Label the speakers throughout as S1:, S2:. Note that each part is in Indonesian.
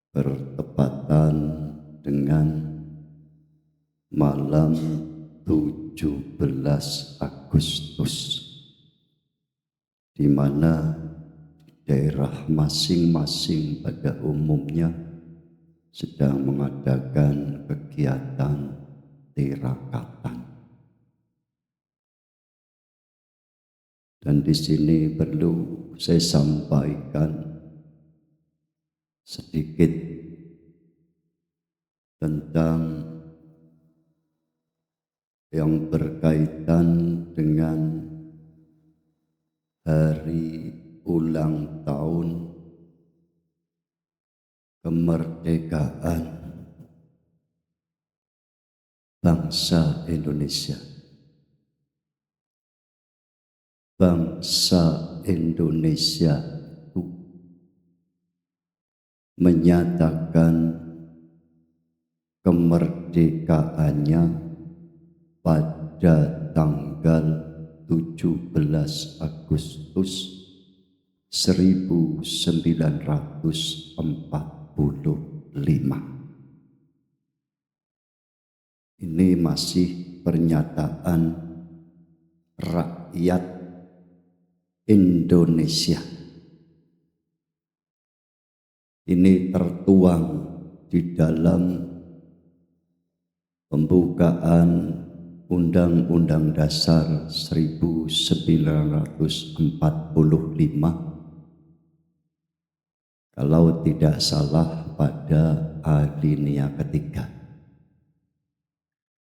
S1: bertepatan dengan malam 17 Agustus, di mana daerah masing-masing pada umumnya sedang mengadakan kegiatan tirakatan. Dan di sini perlu saya sampaikan sedikit tentang yang berkaitan dengan hari ulang tahun kemerdekaan bangsa Indonesia. Bangsa Indonesia itu menyatakan kemerdekaannya pada tanggal 17 Agustus 1945. Ini masih pernyataan rakyat Indonesia. Ini tertuang di dalam pembukaan Undang-Undang Dasar 1945, kalau tidak salah pada alinea ketiga.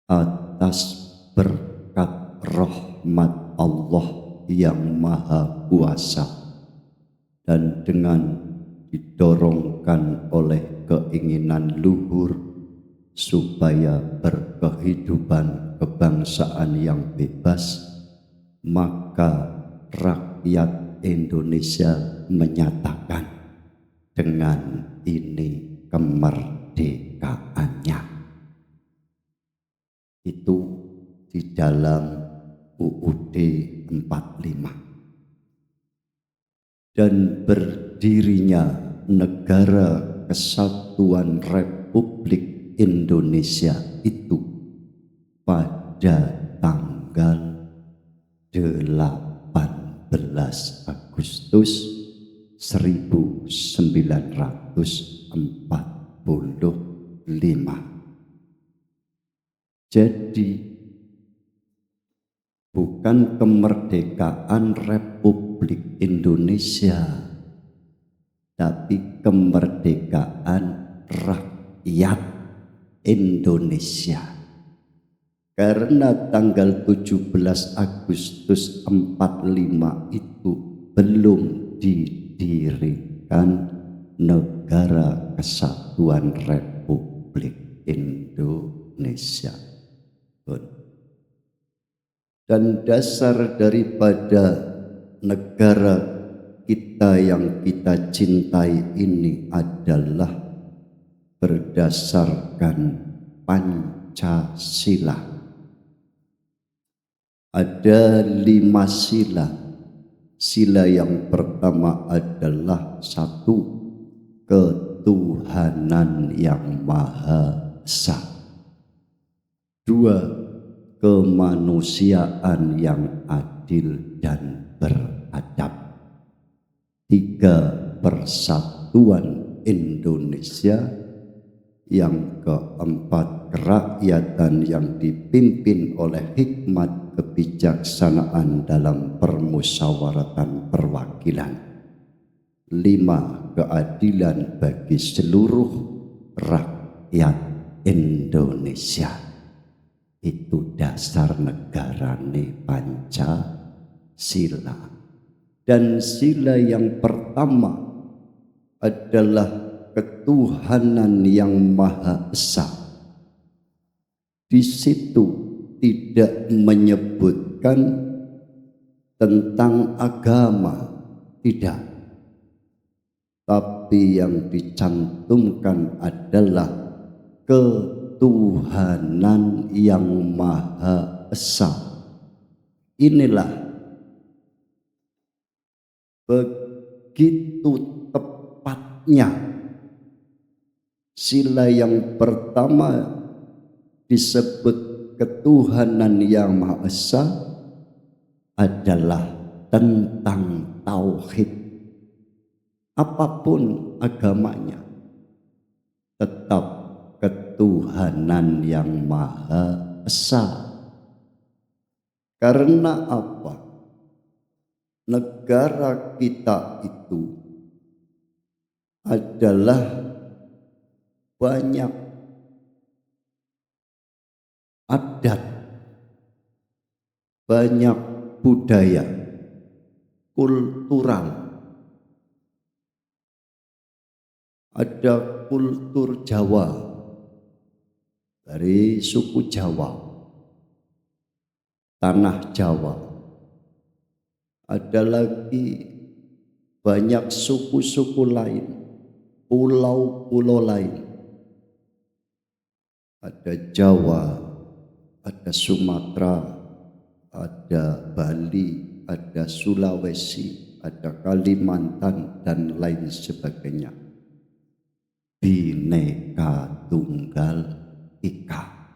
S1: Atas berkat rahmat Allah yang Maha Kuasa dan dengan didorongkan oleh keinginan luhur supaya berkehidupan kebangsaan yang bebas, maka rakyat Indonesia menyatakan dengan ini kemerdekaannya. Itu di dalam UUD 45. Dan berdirinya Negara Kesatuan Republik Indonesia itu pada tanggal 18 Agustus 1945. Jadi bukan kemerdekaan Republik Indonesia, tapi kemerdekaan rakyat Indonesia. Karena tanggal 17 Agustus 45 itu belum didirikan Negara Kesatuan Republik Indonesia. Dan dasar daripada negara kita yang kita cintai ini adalah berdasarkan Pancasila. Ada 5 sila. Sila yang pertama adalah 1, ketuhanan yang Maha Esa. 2, kemanusiaan yang adil dan beradab. 3, persatuan Indonesia. Yang keempat, kerakyatan yang dipimpin oleh hikmat kebijaksanaan dalam permusyawaratan perwakilan. 5, keadilan bagi seluruh rakyat Indonesia. Itu dasar negarane Pancasila. Dan sila yang pertama adalah ketuhanan yang Maha Esa. Di situ tidak menyebutkan tentang agama, tidak. Tapi yang dicantumkan adalah ketuhanan yang Maha Esa. Inilah begitu tepatnya Sila yang pertama disebut ketuhanan yang Maha Esa adalah tentang tauhid. Apapun agamanya, tetap ketuhanan yang Maha Esa. Karena apa? Negara kita itu adalah banyak adat, banyak budaya, kultural. Ada kultur Jawa dari suku Jawa, tanah Jawa. Ada lagi banyak suku-suku lain, pulau-pulau lain. Ada Jawa, ada Sumatera, ada Bali, ada Sulawesi, ada Kalimantan, dan lain sebagainya. Bhinneka Tunggal Ika.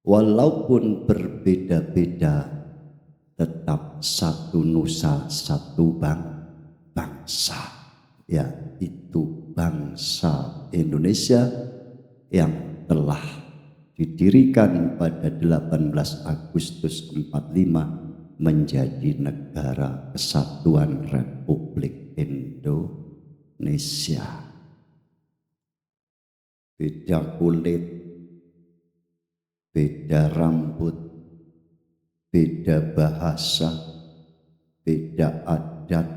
S1: Walaupun berbeda-beda, tetap satu nusa, satu bangsa, yaitu bangsa Indonesia yang telah didirikan pada 18 Agustus 45 menjadi Negara Kesatuan Republik Indonesia. Beda kulit, beda rambut, beda bahasa, beda adat,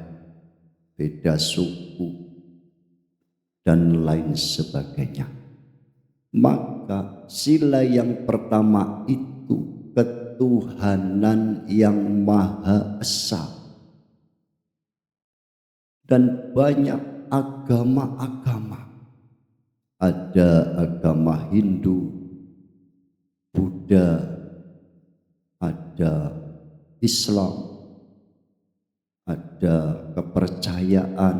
S1: beda suku, dan lain sebagainya. Maka sila yang pertama itu ketuhanan yang Maha Esa. Dan banyak agama-agama. Ada agama Hindu, Buddha, ada Islam, ada kepercayaan,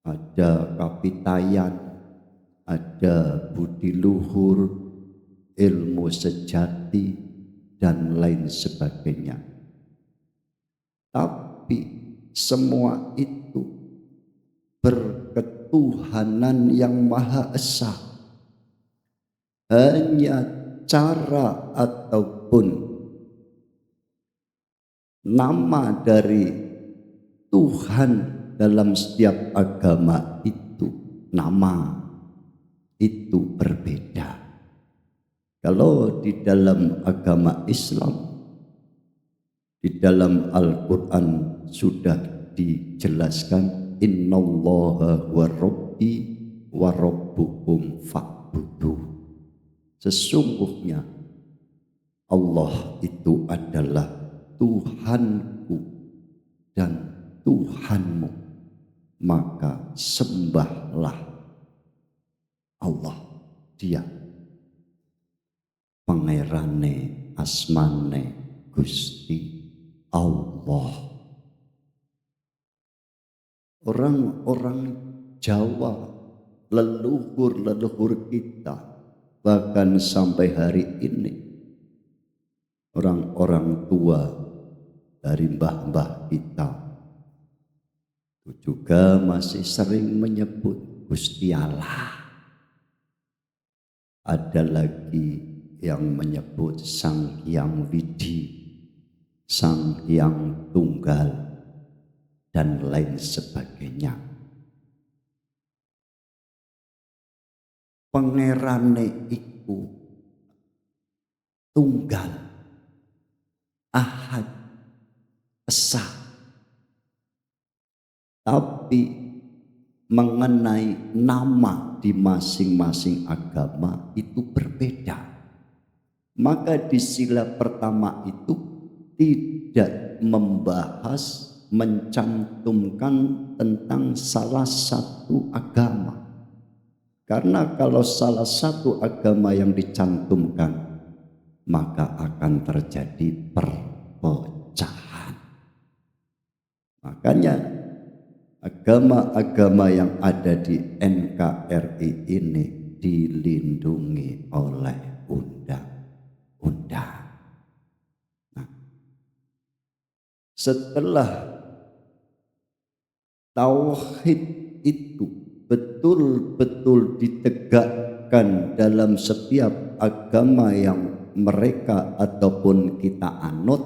S1: ada kapitayan, ada budi luhur, ilmu sejati, dan lain sebagainya. Tapi semua itu berketuhanan yang Maha Esa. Hanya cara ataupun nama dari Tuhan dalam setiap agama itu, nama itu berbeda. Kalau di dalam agama Islam, di dalam Al-Quran sudah dijelaskan, innallaha wa rabbi wa rabbukum fa'buduh. Sesungguhnya Allah itu adalah Tuhanku dan Tuhanmu, maka sembahlah Allah. Dia pangerane asmane Gusti Allah. Orang-orang Jawa, leluhur-leluhur kita, bahkan sampai hari ini, orang-orang tua dari mbah-mbah kita itu juga masih sering menyebut Gusti Allah. Ada lagi yang menyebut Sang Hyang Widi, Sang Hyang Tunggal, dan lain sebagainya. Pangerane iku tunggal, ahad, esa. Tapi mengenai nama di masing-masing agama itu berbeda. Maka di sila pertama itu tidak membahas, mencantumkan tentang salah satu agama. Karena kalau salah satu agama yang dicantumkan, maka akan terjadi perpecahan. Makanya agama-agama yang ada di NKRI ini dilindungi oleh undang-undang. Nah, setelah tauhid itu betul-betul ditegakkan dalam setiap agama yang mereka ataupun kita anut,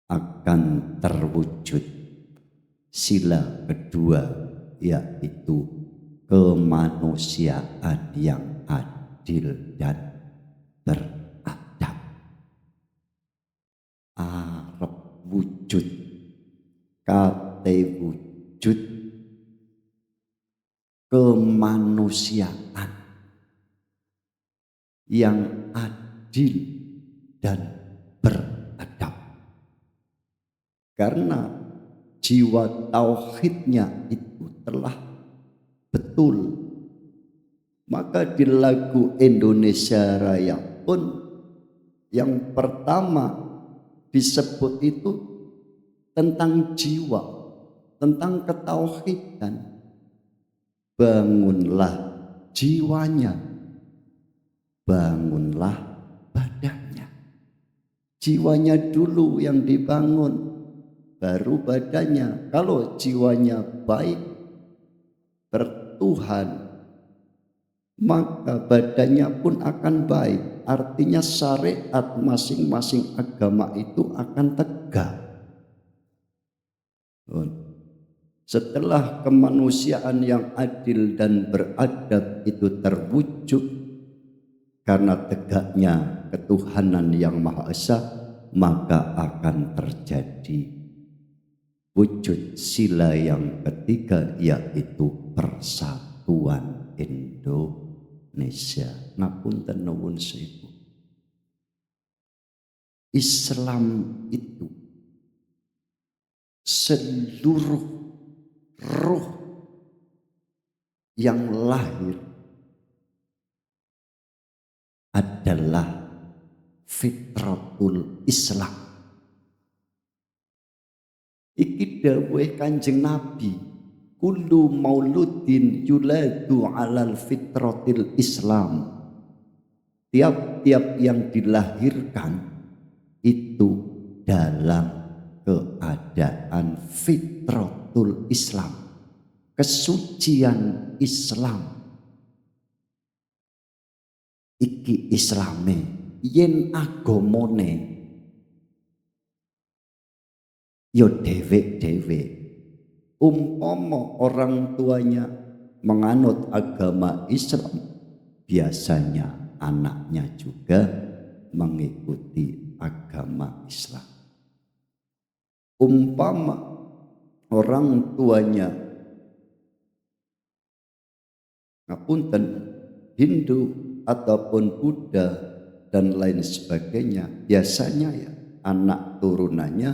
S1: akan terwujud sila kedua, yaitu kemanusiaan yang adil dan beradab. Arep wujud, kate wujud kemanusiaan yang adil dan beradab. Karena jiwa tauhidnya itu telah betul, maka di lagu Indonesia Raya pun yang pertama disebut itu tentang jiwa, tentang ketauhidan. Bangunlah jiwanya, bangunlah badannya. Jiwanya dulu yang dibangun, baru badannya. Kalau jiwanya baik, bertuhan, maka badannya pun akan baik. Artinya syariat masing-masing agama itu akan tegak. Setelah kemanusiaan yang adil dan beradab itu terwujud karena tegaknya ketuhanan yang Maha Esa, maka akan terjadi wujud sila yang ketiga, yaitu persatuan Indonesia. Ngapunten nuwun sewu. Islam itu seluruh ruh yang lahir adalah fitratul Islam. Iki dawuhe Kanjeng Nabi, kullu mauludin yuladu alal fitratil Islam. Tiap-tiap yang dilahirkan itu dalam keadaan fitratul Islam, kesucian Islam. Iki Islame, yen agamane yo dhewe-dhewe. Umpama orang tuanya menganut agama Islam, biasanya anaknya juga mengikuti agama Islam. Umpama orang tuanya ngapunten Hindu ataupun Buddha dan lain sebagainya, biasanya ya anak turunannya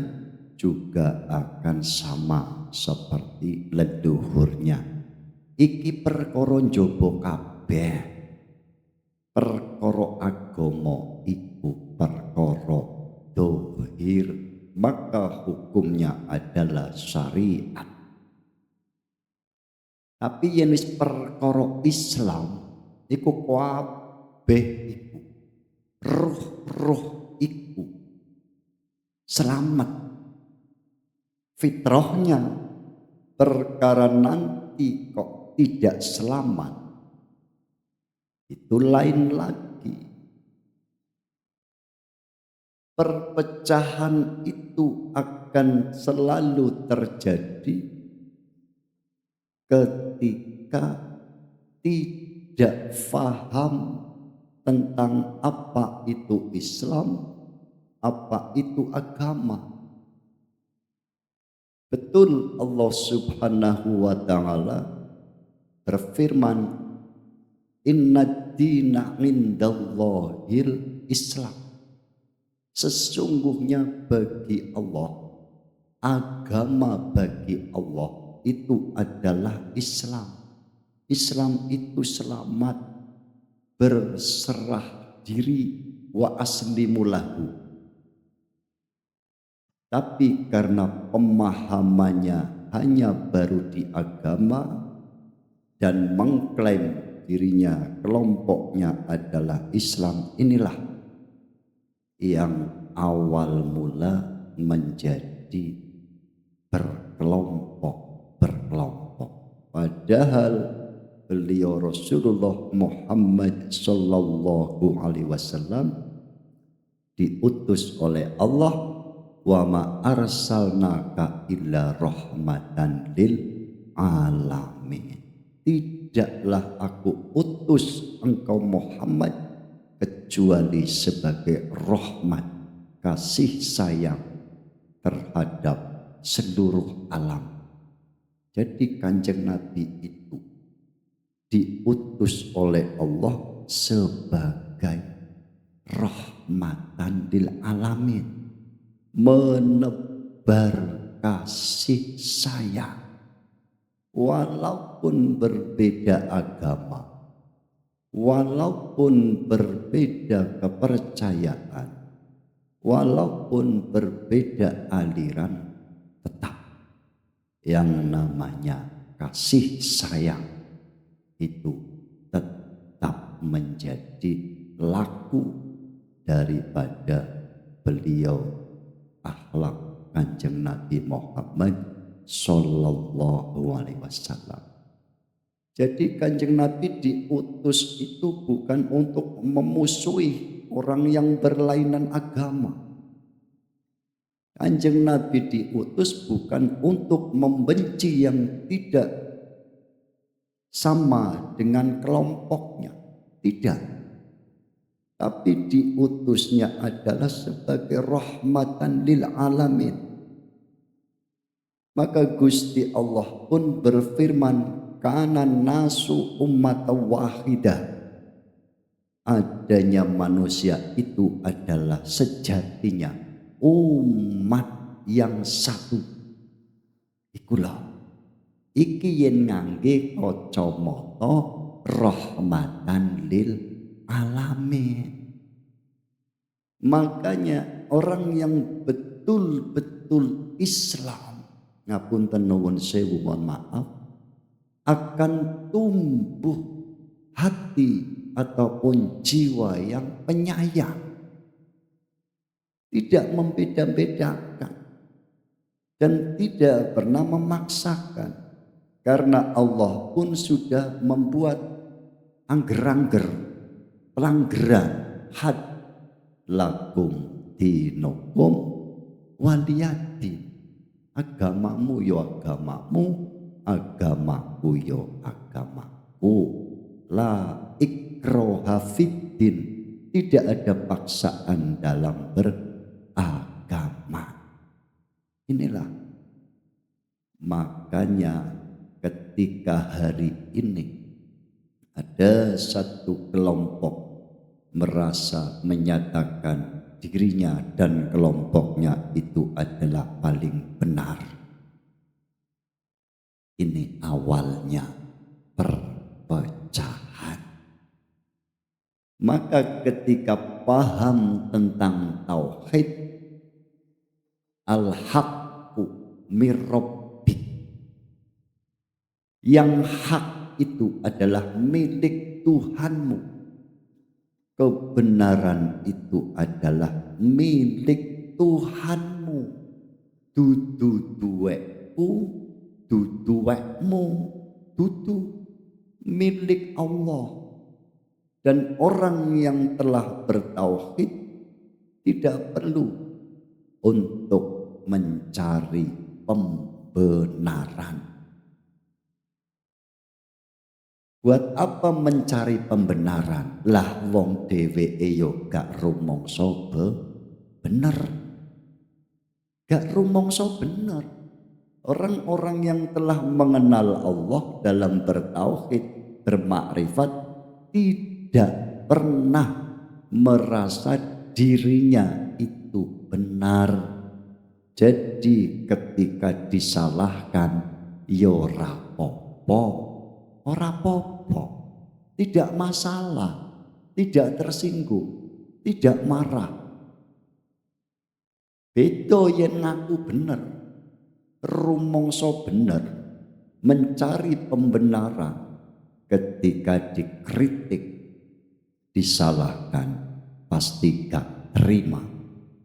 S1: juga akan sama seperti leluhurnya. Iki perkara njaba kabeh. Perkara agama iku perkara dohir, maka hukumnya adalah syariat. Tapi yen wis perkara Islam iku kabeh iku ruh-ruh iku selamat. Fitrahnya perkara nanti kok tidak selamat, itu lain lagi. Perpecahan itu akan selalu terjadi ketika tidak faham tentang apa itu Islam, apa itu agama. Betul Allah Subhanahu wa ta'ala berfirman, inna dina indallahil Islam. Sesungguhnya bagi Allah, agama bagi Allah itu adalah Islam. Islam itu selamat, berserah diri, wa aslimu lahu. Tapi karena pemahamannya hanya baru di agama dan mengklaim dirinya kelompoknya adalah Islam, inilah yang awal mula menjadi berkelompok. Padahal beliau Rasulullah Muhammad sallallahu alaihi wasallam diutus oleh Allah, wa ma arsalnaka illa rahmatan lil alamin. Tidaklah aku utus engkau Muhammad kecuali sebagai rahmat, kasih sayang terhadap seluruh alam. Jadi Kanjeng Nabi itu diutus oleh Allah sebagai rahmatan lil alamin, menebar kasih sayang. Walaupun berbeda agama, walaupun berbeda kepercayaan, walaupun berbeda aliran, tetap yang namanya kasih sayang itu tetap menjadi laku daripada beliau akhlak Kanjeng Nabi Muhammad sallallahu alaihi wasallam. Jadi Kanjeng Nabi diutus itu bukan untuk memusuhi orang yang berlainan agama. Kanjeng Nabi diutus bukan untuk membenci yang tidak sama dengan kelompoknya, tidak. Tapi diutusnya adalah sebagai rahmatan lil alamin. Maka Gusti Allah pun berfirman, kana nasu ummatan wahidah. Adanya manusia itu adalah sejatinya umat yang satu. Ikulah iki yen ngangge kacamata rahmatan lil alamin. Makanya orang yang betul-betul Islam, ngapunten nuwun sewu, mohon maaf, akan tumbuh hati ataupun jiwa yang penyayang, tidak membeda-bedakan dan tidak pernah memaksakan, karena Allah pun sudah membuat angger-angger pelanggaran had lakum dinukum waliyadin. Agamamu yo agamamu, agamaku yo agamaku. La ikroha fiddin, tidak ada paksaan dalam beragama. Inilah makanya ketika hari ini ada satu kelompok merasa menyatakan dirinya dan kelompoknya itu adalah paling benar, ini awalnya perpecahan. Maka ketika paham tentang tauhid, al-haqqu mir-rabbik, yang hak itu adalah milik Tuhanmu, kebenaran itu adalah milik Tuhanmu, dudu duweku, dudu wekmu, dudu milik Allah. Dan orang yang telah bertauhid tidak perlu untuk mencari pembenaran. Buat apa mencari pembenaran? Lah wong dheweke yo gak rumangsa bener. Gak rumangsa bener. Orang-orang yang telah mengenal Allah dalam bertauhid, bermakrifat, tidak pernah merasa dirinya itu benar. Jadi ketika disalahkan yo rapopo, ora apa-apa, tidak masalah, tidak tersinggung, tidak marah. Beda yen ngaku bener, rumangsa bener, mencari pembenaran, ketika dikritik, disalahkan, pasti gak terima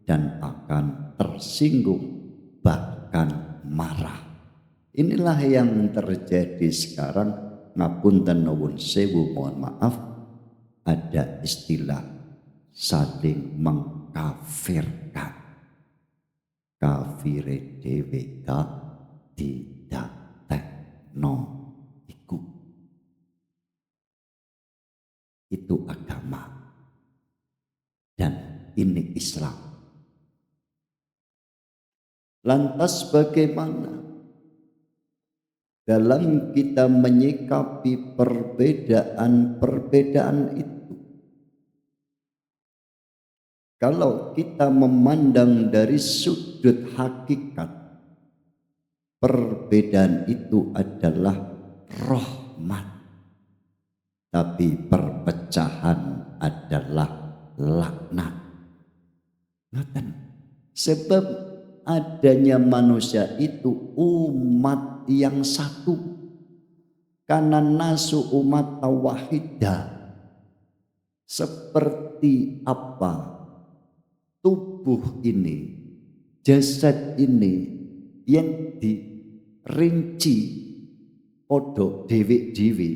S1: dan akan tersinggung, bahkan marah. Inilah yang terjadi sekarang. Ngapunten nuwun sewu, mohon maaf, ada istilah saling mengkafirkan. Kafire dhewe gak didaktekno iku. Itu agama. Dan ini Islam. Lantas bagaimana dalam kita menyikapi perbedaan-perbedaan itu? Kalau kita memandang dari sudut hakikat, perbedaan itu adalah rahmat, tapi perpecahan adalah laknat. Sebab adanya manusia itu umat yang satu, karena nasu umat wahidah. Seperti apa tubuh ini, jasad ini yang dirinci podo dewi-dewi,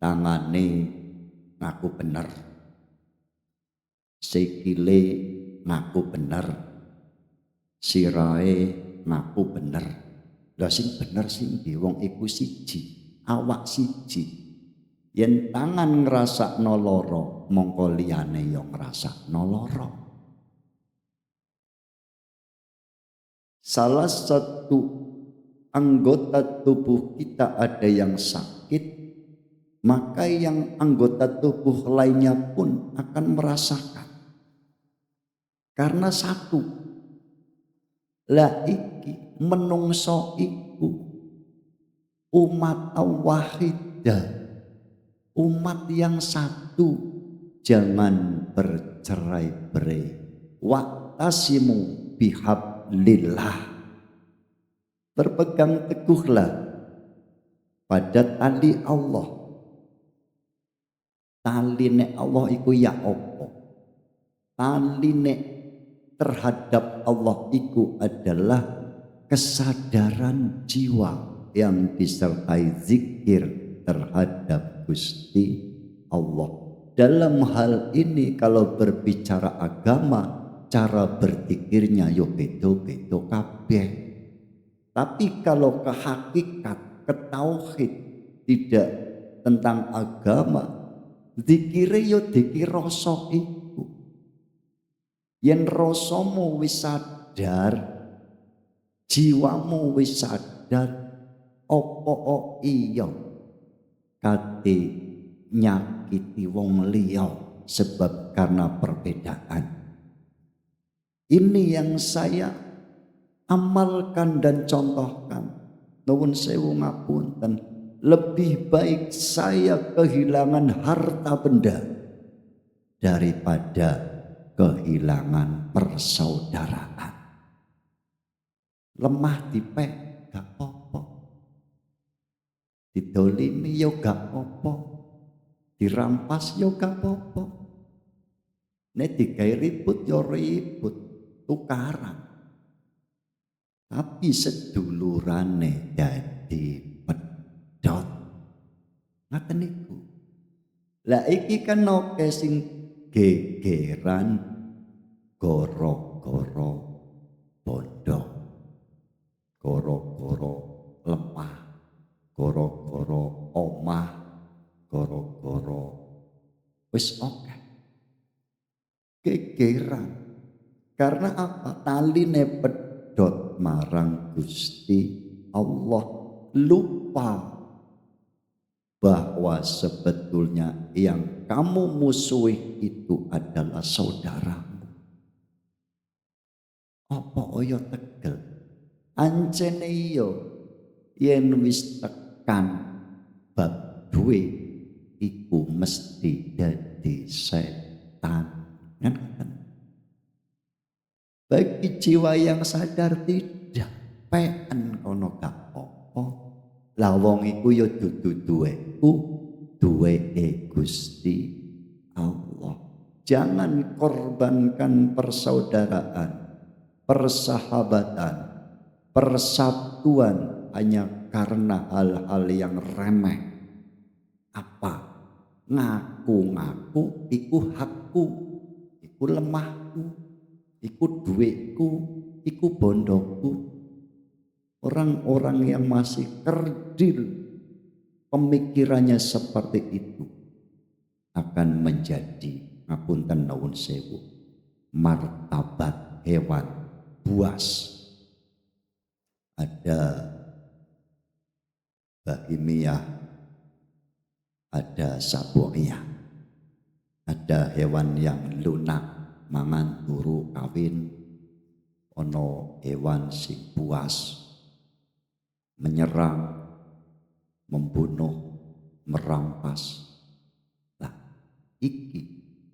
S1: tangane ngaku bener, sikile ngaku bener, sirahe ngaku bener. Lah sing bener sing wong iku siji, awak siji. Yen tangan ngrasakno lara, mongko liyane ya ngrasakno lara. Salah satu anggota tubuh kita ada yang sakit, maka yang anggota tubuh lainnya pun akan merasakan. Karena satu. Lah iki menungso iku umat wahidah. Umat yang satu, jangan bercerai-berai. Wa'tasimu bihablillah. Berpegang teguhlah pada tali Allah. Taline Allah iku ya apa? Taline terhadap Allah iku adalah kesadaran jiwa yang disertai zikir terhadap Gusti Allah. Dalam hal ini kalau berbicara agama, cara berpikirnya yo beda-beda kabeh. Tapi kalau ke hakikat, ke tauhid, tidak tentang agama, dikire yo dikir rasa iku. Yen rasamu wis sadar, jiwamu wis sadar, opo iya kate nyakiti wong liya sebab karena perbedaan. Ini yang saya amalkan dan contohkan. Nuwun sewu ngapunten, lebih baik saya kehilangan harta benda daripada kehilangan persaudaraan. Lemah dipek gak apa-apa, didolimi yo gak apa-apa, dirampas yo gak apa-apa, nek digawe ribut yo ribut, tukaran. Tapi sedulurane dadi pedhot. Ngaten niku. Lah iki kan oke sing gegeran goro-goro bondo, goro-goro lemah, goro-goro omah, goro-goro wis oke. Gegeran. Karena apa? Taline pedhot marang Gusti Allah, lupa bahwa sebetulnya yang kamu musuhi itu adalah saudaramu. Apa oyo tegel? Ancene iyo yen wis tekan bab duwe iku mesti dadi setan. Kan? Bagi jiwa yang sadar tidak, kepekan kono gak apa. Lah wong iku ya dudu duweku, duweke Gusti Allah. Jangan korbankan persaudaraan, persahabatan, persatuan hanya karena hal-hal yang remeh. Apa? Ngaku-ngaku iku hakku, iku lemahku, iku duitku, iku bondoku. Orang-orang yang masih kerdil pemikirannya seperti itu akan menjadi ngapunten nuwun sewu martabat hewan buas. Ada bahimiyah, ada sabuiyah, ada hewan yang lunak mangan turu kawin, ono hewan sing buas menyerang, membunuh, merampas. Lah iki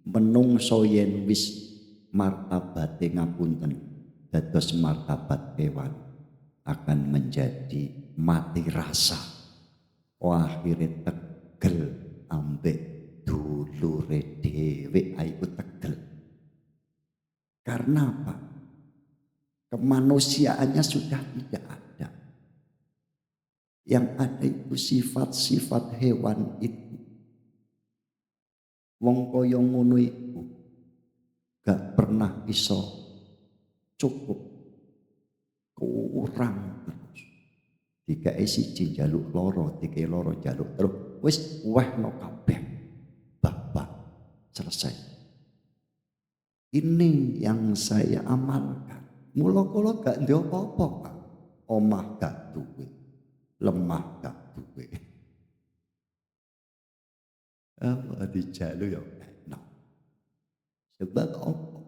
S1: menungso yen wis martabate ngapunten dados martabat hewan akan menjadi mati rasa. Akhire tegel ambek dulure dhewe iku tegel. Karena apa? Kemanusiaannya sudah tidak ada. Yang ada itu sifat-sifat hewan itu. Wong kaya ngono iku gak pernah iso cukup, kurang terus. Dikae siji njaluk loro, dikae loro njaluk terus, wis wehno kabeh. Bapak selesai. Ini yang saya amalkan. Mula kula gak ndek apa-apa, Pak. Omah gak duwe, lemah gak duwe. Apa dijaluk ya enak. Sebab apa?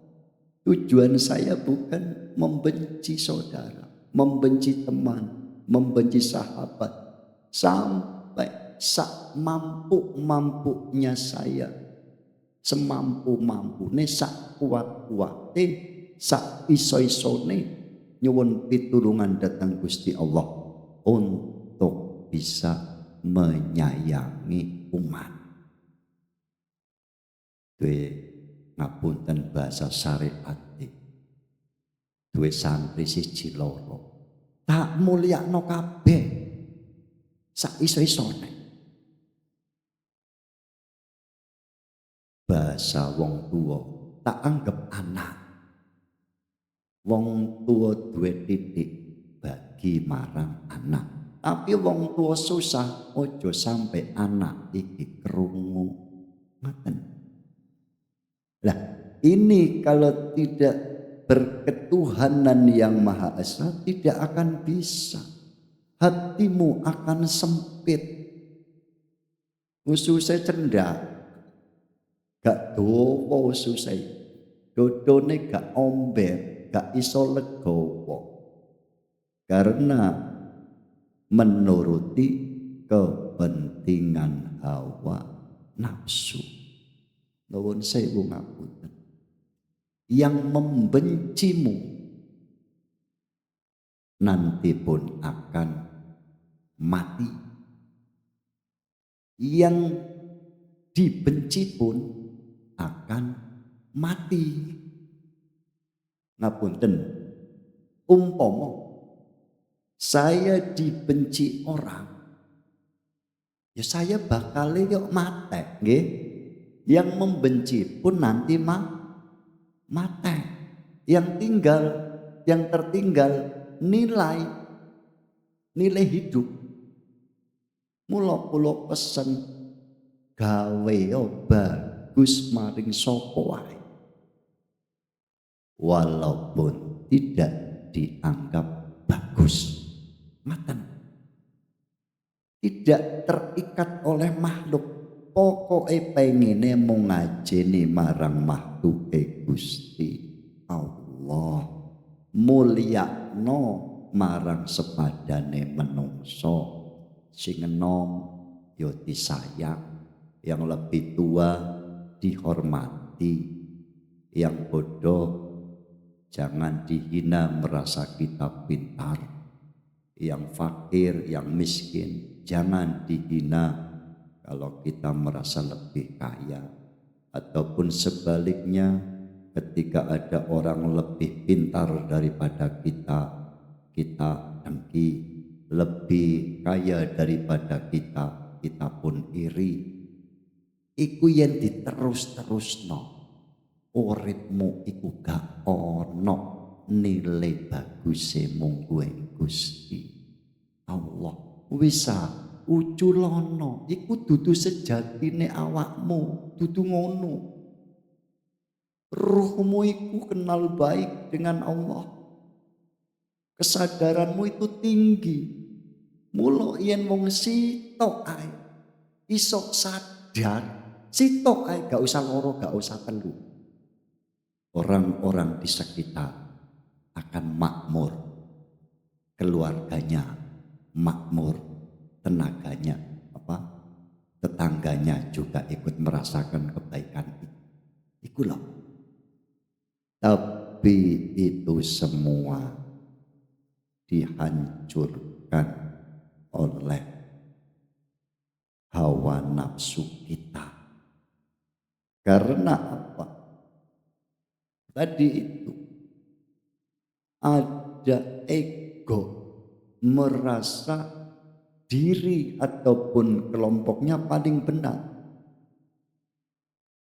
S1: Tujuan saya bukan membenci saudara, membenci teman, membenci sahabat. Sampai sak mampu-mampunya saya, semampu-mampune, sak kuat-kuate, sak iso-isone nyuwun pitulungan datang Gusti Allah untuk bisa menyayangi umat. Duwe ngapunten bahasa syariat duwe santri siji loro tak mulyakno kabeh sak iso-isone. Bahasa wong tuwa tak anggap anak. Wong tuwa duwe titik bagi marang anak. Tapi wong tuwa susah, ojo sampai anak iki krungu. Ngoten. Lah, ini kalau tidak berketuhanan yang Maha Esa tidak akan bisa. Hatimu akan sempit. Ususnya cendak. Gak dowo ususnya. Dodone gak omber, gak iso legowo. Karena menuruti kepentingan hawa nafsu. Nuwun sewu ngapunten. Yang membencimu nanti pun akan mati. Yang dibenci pun akan mati. Ngapunten, umpama saya dibenci orang, ya saya bakal yuk mati, nggih. Yang membenci pun nanti mati. Yang tertinggal nilai hidup. Mula kula pesen gawe bagus maring sapa wae. Walaupun tidak dianggap bagus. Ngaten. Tidak terikat oleh makhluk. Pokoke pengine mung ngajeni marang makhluke Gusti Allah. Mulyakno marang sepadane menungso. Sing enom ya disayang, yang lebih tua dihormati, yang bodoh jangan dihina merasa kita pintar. yang fakir, yang miskin. Jangan dihina kalau kita merasa lebih kaya. Ataupun sebaliknya, ketika ada orang lebih pintar daripada kita, kita dengki. Lebih kaya daripada kita, kita pun iri. Iku yen diterus-terusno, uripmu iku gak ono nilai baguse mung kuwe Gusti Allah. Wisa uculono iku dudu sejatine awakmu, dudu ngono. Ruhmu iku kenal baik dengan Allah. Kesadaranmu itu tinggi. Mula yen wong sitok ae iso sadar, sitok ae gak usah loro, gak usah telu. Orang-orang di sekitar akan makmur, keluarganya makmur, tenaganya tetangganya juga ikut merasakan kebaikan itu loh. Tapi itu semua dihancurkan oleh hawa nafsu kita. Karena apa? Tadi itu ada ego, merasa diri ataupun kelompoknya paling benar.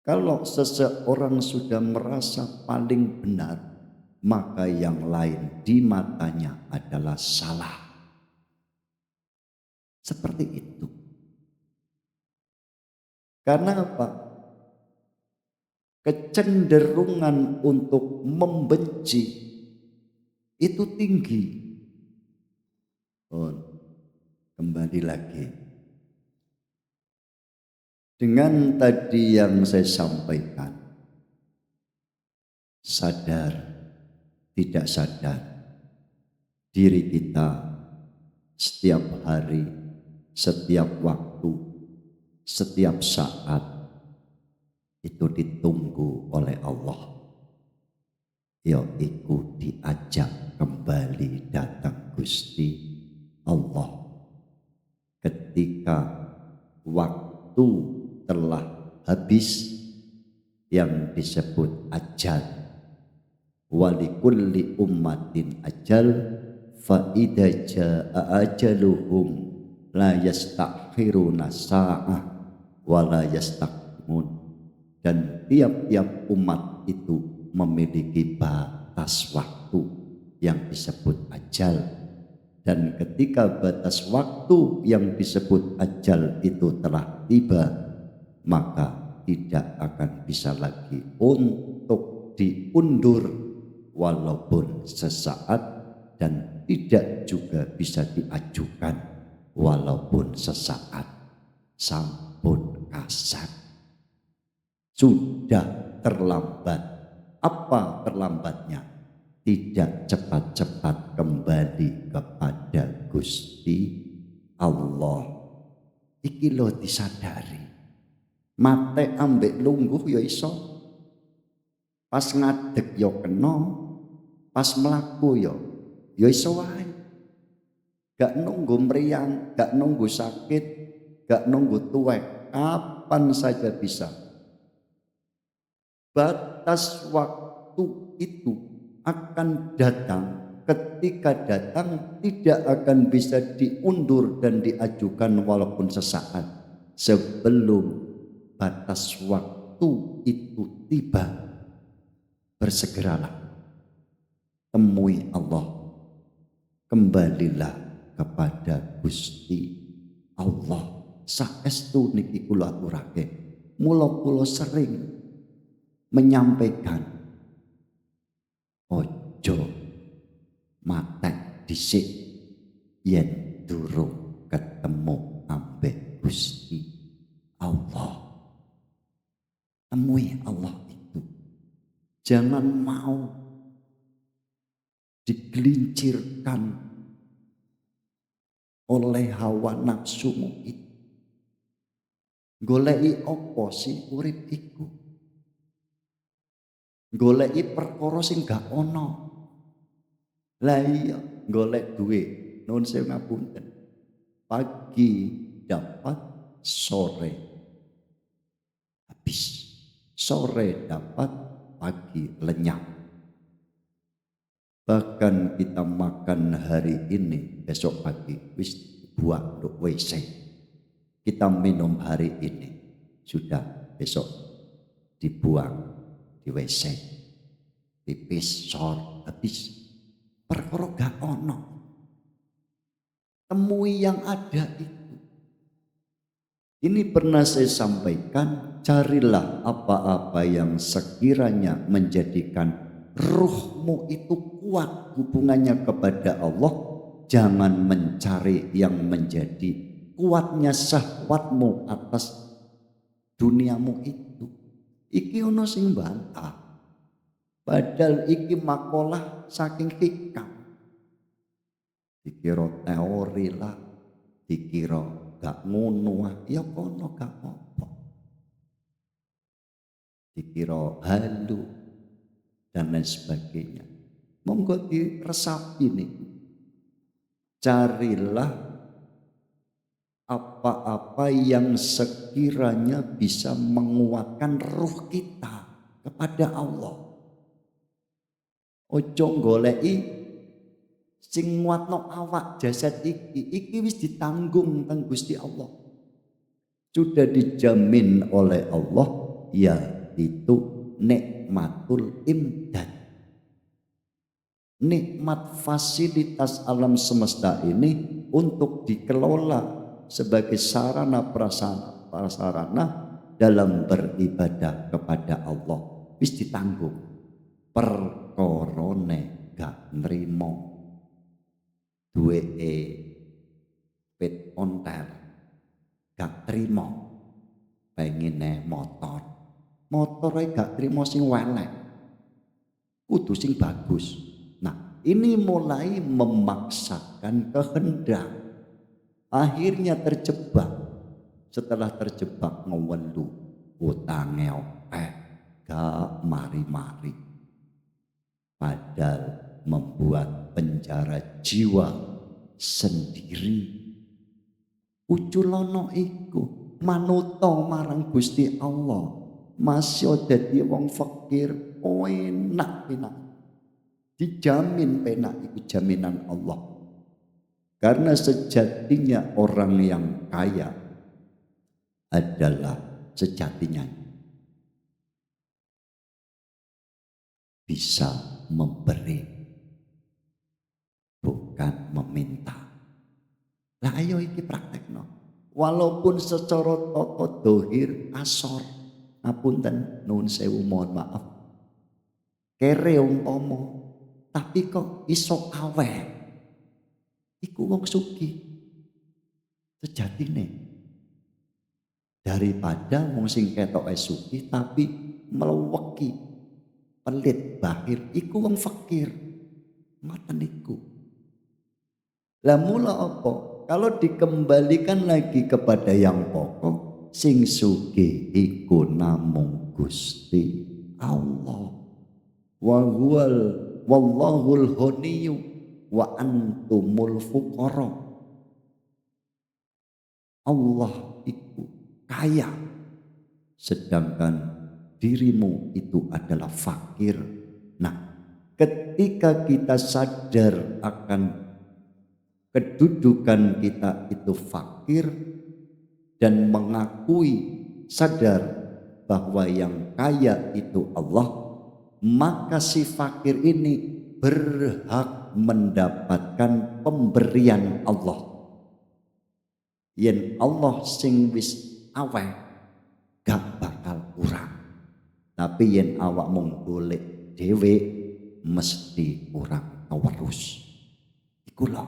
S1: Kalau seseorang sudah merasa paling benar, maka yang lain di matanya adalah salah. Seperti itu. Karena apa? Kecenderungan untuk membenci itu tinggi. Kembali lagi dengan tadi yang saya sampaikan, sadar tidak sadar diri kita setiap hari, setiap waktu, setiap saat itu ditunggu oleh Allah. Yaitu diajak kembali datang Gusti Allah. Ketika waktu telah habis, yang disebut ajal. Walikulli ummatin ajal, fa idza jaa ajaluhum la yastakhiruna sa'ah wa la yastaqdimun. Dan tiap-tiap umat itu memiliki batas waktu yang disebut ajal. Dan ketika batas waktu yang disebut ajal itu telah tiba, maka tidak akan bisa lagi untuk diundur walaupun sesaat, dan tidak juga bisa diajukan walaupun sesaat. Sampun kasat. Sudah terlambat. Apa terlambatnya? Tidak cepat-cepat kembali kepada Gusti Allah. Iki lo disadari. Mate ambek lungguh ya iso. Pas ngadeg ya kena, pas mlaku ya iso wae. Gak nunggu meriang, gak nunggu sakit, gak nunggu tuwek, kapan saja bisa. Batas waktu itu akan datang, ketika datang tidak akan bisa diundur dan diajukan walaupun sesaat. Sebelum batas waktu itu tiba, bersegeralah temui Allah, kembalilah kepada Gusti Allah. Saestu niki kula aturake, mula kula sering menyampaikan, ojo matek dhisik yen durung ketemu ambek Gusti Allah. Temui Allah itu. Jangan mau digelincirkan oleh hawa nafsumu itu. Goleki apa sih urip iku? Goleki perkara sing gak ono. Lah iya, golek duit Nuwun sewu ngapunten. Pagi dapat, sore habis. Sore dapat, pagi lenyap. Bahkan kita makan hari ini, besok pagi wis buang untuk WC. Kita minum hari ini, sudah besok dibuang di WC. Pipis, sor, habis. Perkara gak ono. Temui yang ada itu. Ini pernah saya sampaikan, carilah apa-apa yang sekiranya menjadikan ruhmu itu kuat hubungannya kepada Allah. Jangan mencari yang menjadi kuatnya syahwatmu atas duniamu itu. Iki ono sing bantah. Padahal iki makalah saking hikam. Dikira teori lah, dikira gak ngono, ya kono gak apa. Dikira halu dan lain sebagainya. Monggo diresapi nih. Carilah apa-apa yang sekiranya bisa menguatkan ruh kita kepada Allah. Ojo goleki sing nguatno awak jasad iki wis ditanggung teng Gusti Allah. Sudah dijamin oleh Allah, yaitu nikmatul imdad. Nikmat fasilitas alam semesta ini untuk dikelola sebagai sarana prasarana dalam beribadah kepada Allah. Wis ditanggung. Perkorone gak nrimo duweke pit ontel gak trimo, pengine motore gak trimo sing welek, kudu sing bagus. Nah, ini mulai memaksakan kehendak, akhirnya terjebak. Setelah terjebak ngewelu, utange gak mari-mari, padahal membuat penjara jiwa sendiri. Uculono iku manuto marang Gusti Allah, masih dadi wong fakir, enak. Dijamin penak, iku jaminan Allah. Karena sejatinya orang yang kaya adalah sejatinya bisa memberi, bukan meminta. Lah ayo iki praktekno. Walaupun secara tata dohir asor, ngapunten nuwun sewu mohon maaf. Kere umpama, tapi kok iso aweh. Iku wong sugih. Sejatine. Daripada wong sing ketoke sugih tapi meleweki, pelit, bakhil, iku wong fakir. Ngoten niku. Lah mula apa? Kalau dikembalikan lagi kepada yang pokok, sing sugih iku namung Gusti Allah. Wallahul ghaniyu wa antumul fuqara. Allah itu kaya, sedangkan dirimu itu adalah fakir. Nah, ketika kita sadar akan kedudukan kita itu fakir dan mengakui, sadar bahwa yang kaya itu Allah, maka si fakir ini berhak mendapatkan pemberian Allah. Yen Allah sing wis aweh gak bakal kurang. Tapi yen awak mung golek dhewe mesti kurang terus. Iku lho.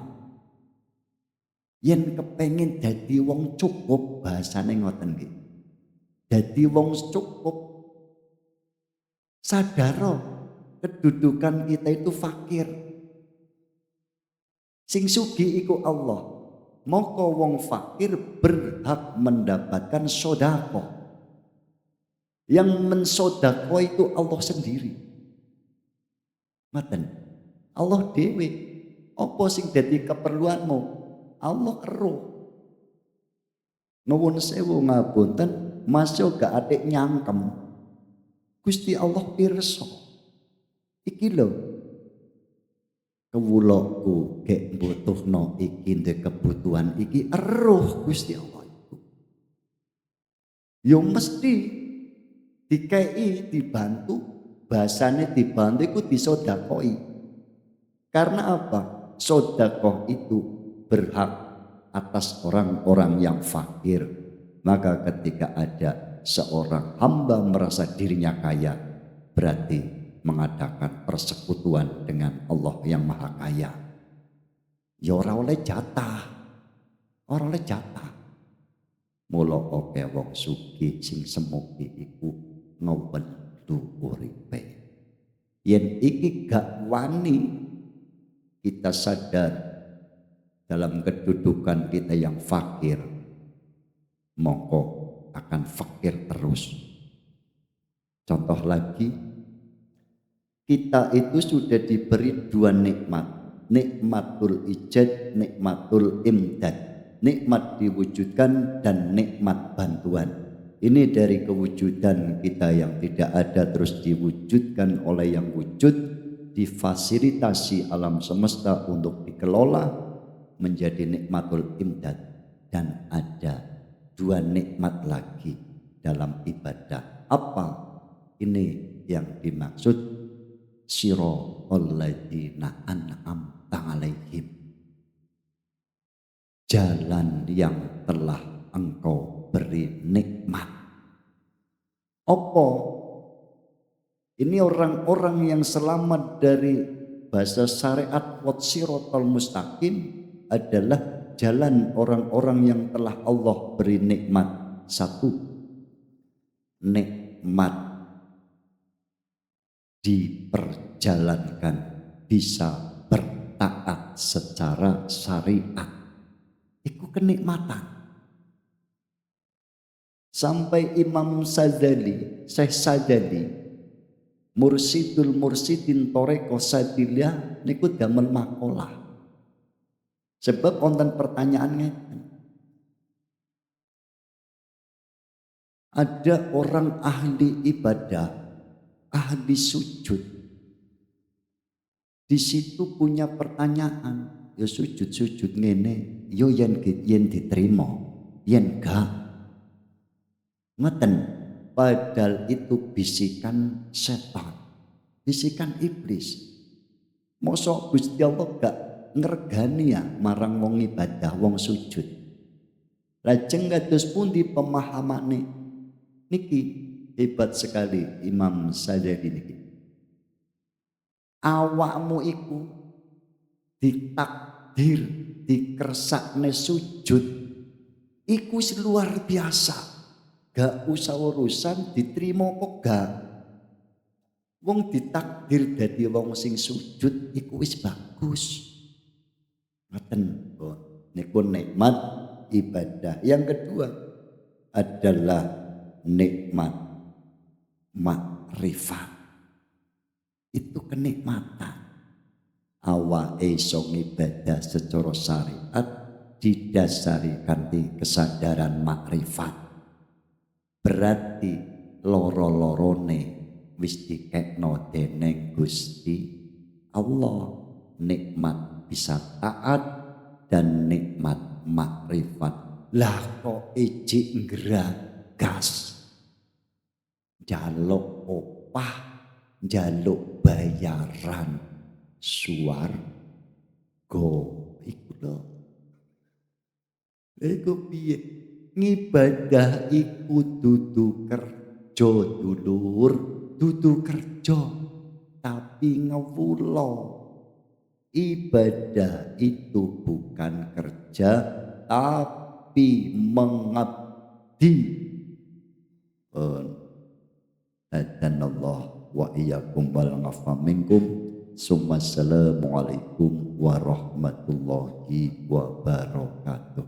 S1: Yen kepengin dadi wong cukup, bahasane ngoten nggih. Dadi wong cukup, sadaro kedudukan kita itu fakir. Sing sugih iku Allah. Maka wong fakir berhak mendapatkan sodako. Yang mensodako itu Allah sendiri. Maten. Allah dewe. Apa sing dadi keperluanmu? Allah eruh. Nuwun sewu ngapunten, masuk gak atik nyangkem. Gusti Allah pirsa. Iki lho kewulaku gek mbutuhno iki ndek kebutuhan iki eruh Gusti Allah iku. Yo mesti dikei dibantu, bahasane dibantu iku disodakoi. Karena apa? Sodakoh itu berhak atas orang-orang yang fakir. Maka ketika ada seorang hamba merasa dirinya kaya, berarti mengadakan persekutuan dengan Allah yang maha kaya. Ya ora oleh jatah. Ora oleh jatah. Mula oke wong sugih sing semogi iku ngewendu uripe. Yen iki gak wani kita sadar dalam kedudukan kita yang fakir, mongko akan fakir terus. Contoh lagi, kita itu sudah diberi dua nikmat, nikmatul ijad, nikmatul imdad, nikmat diwujudkan dan nikmat bantuan. Ini dari kewujudan kita yang tidak ada terus diwujudkan oleh yang wujud, difasilitasi alam semesta untuk dikelola menjadi nikmatul imdad. Dan ada dua nikmat lagi dalam ibadah. Apa ini yang dimaksud? Siratal ladzina an'amta 'alaihim, jalan yang telah engkau beri nikmat. Apa? Ini orang-orang yang selamat dari bahasa syariat siratal mustaqim adalah jalan orang-orang yang telah Allah beri nikmat. Satu, nikmat diperjalankan, bisa bertaat secara syariat. Itu kenikmatan. Sampai Imam Sadzali, Syekh Sadzali, Mursidul Mursidin Toreko Sadiliyah niku damel makalah. Sebab wonten pertanyaannya, ada orang ahli ibadah, ahli sujud, di situ punya pertanyaan, ya sujud ngene, yo yen diterima, yen gak, ngeten, padahal itu bisikan setan, bisikan iblis. Mosok Gusti Allah gak ngergani ya marang wong ibadah, wong sujud. Lajeng kados pundi pemahamane niki? Hebat sekali Imam Sadzali niki. Awakmu iku ditakdir dikersakne sujud iku luar biasa. Gak usah urusan diterima kok gak. Wong ditakdir dadi wong sing sujud iku wis bagus. Ngoten niku nikmat ibadah. Yang kedua adalah nikmat makrifat. Itu kenikmatan. Awake iso ngibadah secara syariat didasari kanthi kesadaran makrifat. Berarti loro-lorone wis dikekno dening Gusti Allah. Nikmat bisa taat dan nikmat makrifat. Lah kok ijik ngeragas, jaluk opah, jaluk bayaran swarga iku lho. Iku piye? Ngibadah iku dudu kerja dulur, dudu kerja tapi ngewulo. Ibadah itu bukan kerja tapi mengabdi. Adanallah wa iyyakum wal afa minkum. Assalamualaikum warahmatullahi wabarakatuh.